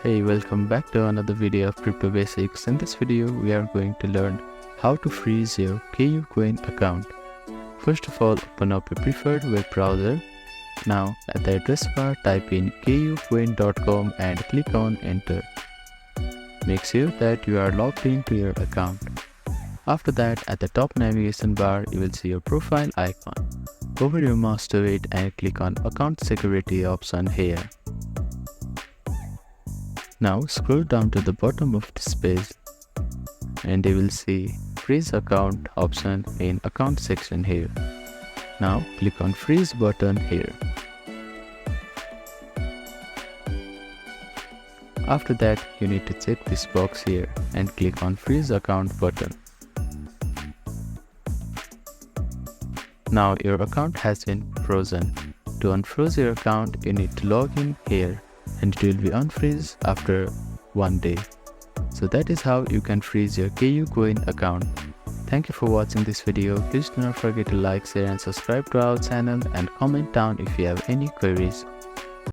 Hey, welcome back to another video of Crypto Basics. In this video, we are going to learn how to freeze your KuCoin account. First of all, open up your preferred web browser. Now, at the address bar, type in kucoin.com and click on enter. Make sure that you are logged into your account. After that, at the top navigation bar, you will see your profile icon. Hover your mouse to it and click on Account Security option here. Now scroll down to the bottom of this page and you will see Freeze Account option in Account section here. Now click on Freeze button here. After that, you need to check this box here and click on Freeze Account button. Now your account has been frozen. To unfreeze your account, you need to log in here and it will be unfreeze after 1 day. So that is how you can freeze your KuCoin account. Thank you for watching this video. Please do not forget to like, share and subscribe to our channel and comment down if you have any queries.